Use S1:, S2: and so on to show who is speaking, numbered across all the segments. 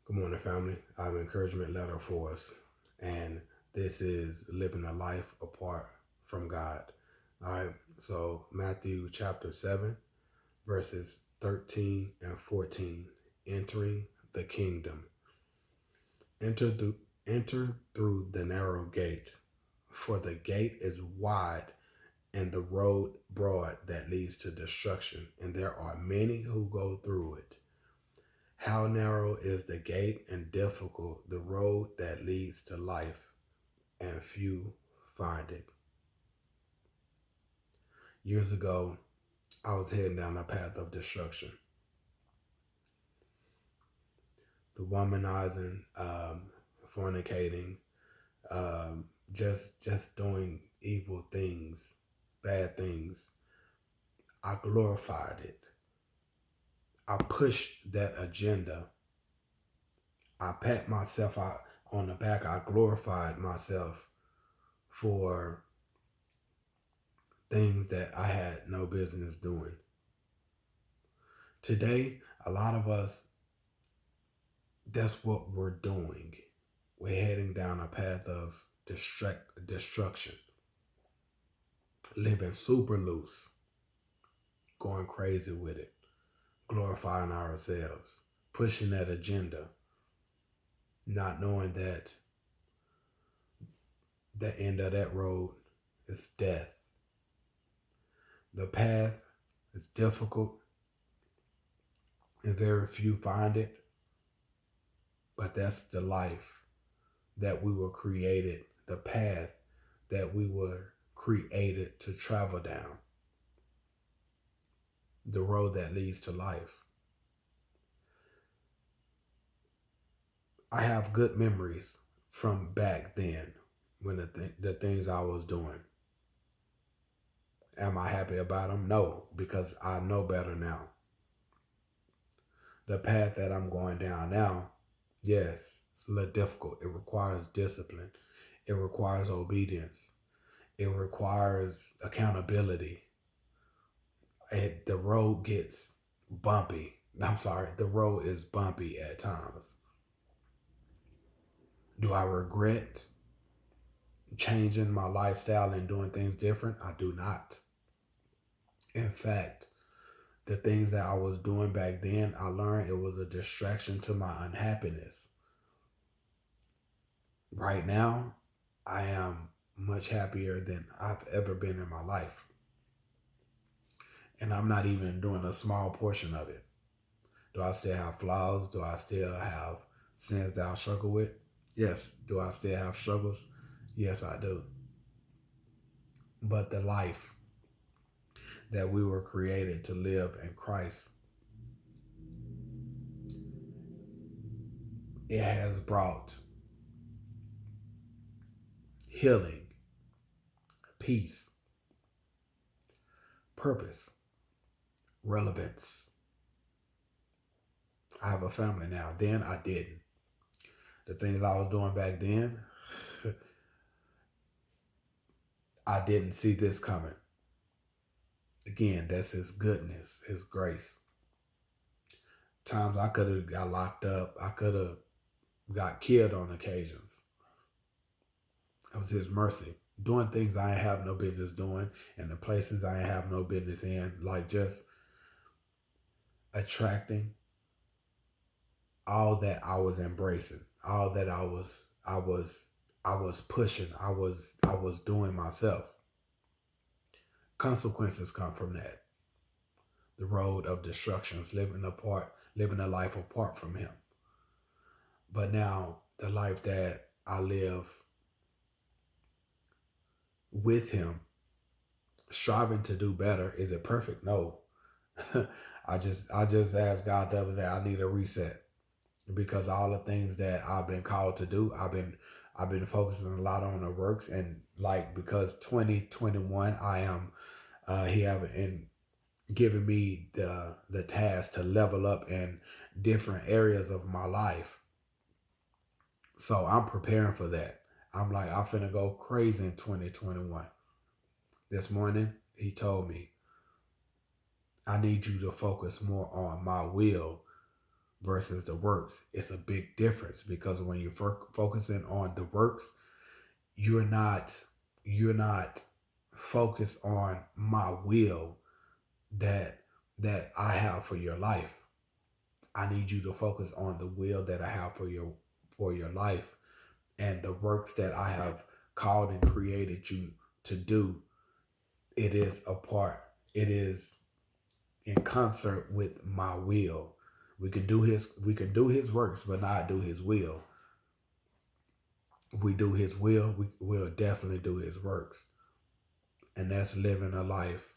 S1: Good morning, family. I have an encouragement letter for us, and this is living a life apart from God. All right, so Matthew chapter 7, verses 13 and 14. Entering the kingdom. Enter through, enter through the narrow gate, for the gate is wide and the road broad that leads to destruction, and there are many who go through it. How narrow is the gate and difficult the road that leads to life, and few find it. Years ago, I was heading down a path of destruction. The womanizing, fornicating, just doing evil things, bad things. I glorified it. I pushed that agenda. I pat myself out on the back. I glorified myself for things that I had no business doing. Today, a lot of us, that's what we're doing. We're heading down a path of destruction, living super loose, going crazy with it, glorifying ourselves, pushing that agenda, not knowing that the end of that road is death. The path is difficult and very few find it, but that's the life that we were created, the path that we were created to travel down, the road that leads to life. I have good memories from back then when the things I was doing. Am I happy about them? No, because I know better now. The path that I'm going down now, yes, it's a little difficult. It requires discipline. It requires obedience. It requires accountability. The road gets bumpy. I'm sorry, the road is bumpy at times. Do I regret changing my lifestyle and doing things different? I do not. In fact, the things that I was doing back then, I learned it was a distraction to my unhappiness. Right now, I am much happier than I've ever been in my life. And I'm not even doing a small portion of it. Do I still have flaws? Do I still have sins that I struggle with? Yes. Do I still have struggles? Yes, I do. But the life that we were created to live in Christ, it has brought healing, peace, purpose, relevance. I have a family now. Then I didn't. The things I was doing back then, I didn't see this coming. Again, that's His goodness, His grace. Times I could have got locked up. I could have got killed on occasions. It was His mercy. Doing things I have no business doing and the places I have no business in, like just attracting all that I was embracing, all that I was pushing, I was doing myself. Consequences come from that. The road of destructions, living a life apart from Him. But now the life that I live with Him, striving to do better, is it perfect? No. I just asked God the other day, I need a reset because all the things that I've been called to do, I've been focusing a lot on the works, and like because 2021 I am he have in given me the task to level up in different areas of my life. So I'm preparing for that. I'm like, I'm finna go crazy in 2021. This morning, He told me, I need you to focus more on my will versus the works. It's a big difference because when you're focusing on the works, you're not focused on my will that I have for your life. I need you to focus on the will that I have for your life and the works that I have called and created you to do. It is a part. It is in concert with my will. We can do his works, but not do his will. If we do his will, we will definitely do his works. And that's living a life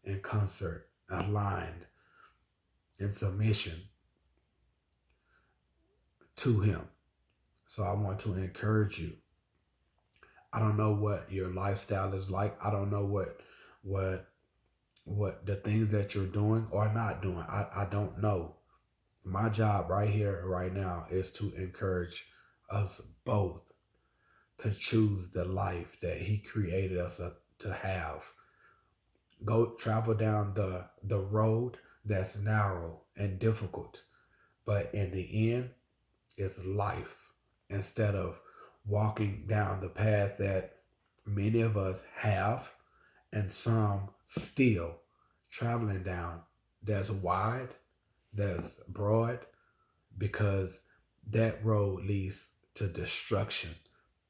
S1: in concert, aligned, in submission to him. So I want to encourage you. I don't know what your lifestyle is like. I don't know what the things that you're doing or not doing. I don't know. My job right here, right now, is to encourage us both to choose the life that he created us to have. Go travel down the road that's narrow and difficult, but in the end, it's life. Instead of walking down the path that many of us have and some still traveling down, that's wide, that's broad, because that road leads to destruction,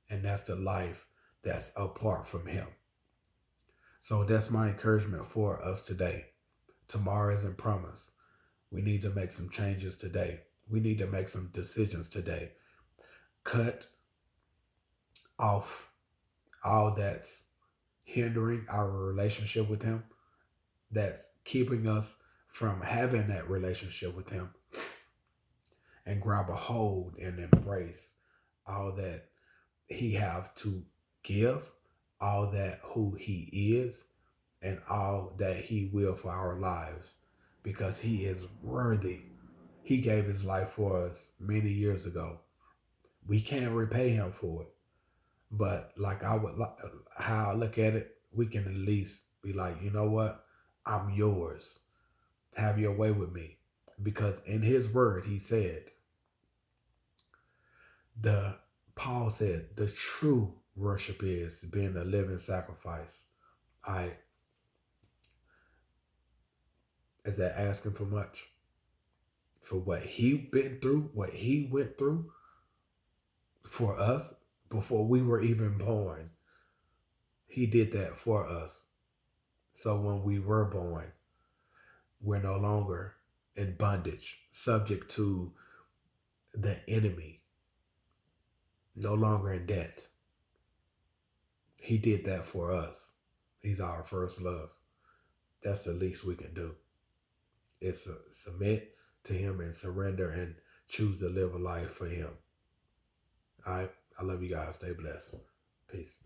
S1: and that's the life that's apart from him. So that's my encouragement for us today. Tomorrow isn't promised. We need to make some changes today. We need to make some decisions today. Cut off all that's hindering our relationship with him, that's keeping us from having that relationship with him, and grab a hold and embrace all that he have to give, all that who he is, and all that he will for our lives, because he is worthy. He gave his life for us many years ago. We can't repay him for it, but like how I look at it, we can at least be like, you know what, I'm yours. Have your way with me, because in his word he said, the Paul said the true worship is being a living sacrifice. I Is that asking for much? For what he been through, what he went through for us before we were even born. He did that for us. So when we were born, we're no longer in bondage, subject to the enemy, no longer in debt. He did that for us. He's our first love. That's the least we can do. It's submit to him and surrender and choose to live a life for him. All right. I love you guys. Stay blessed. Peace.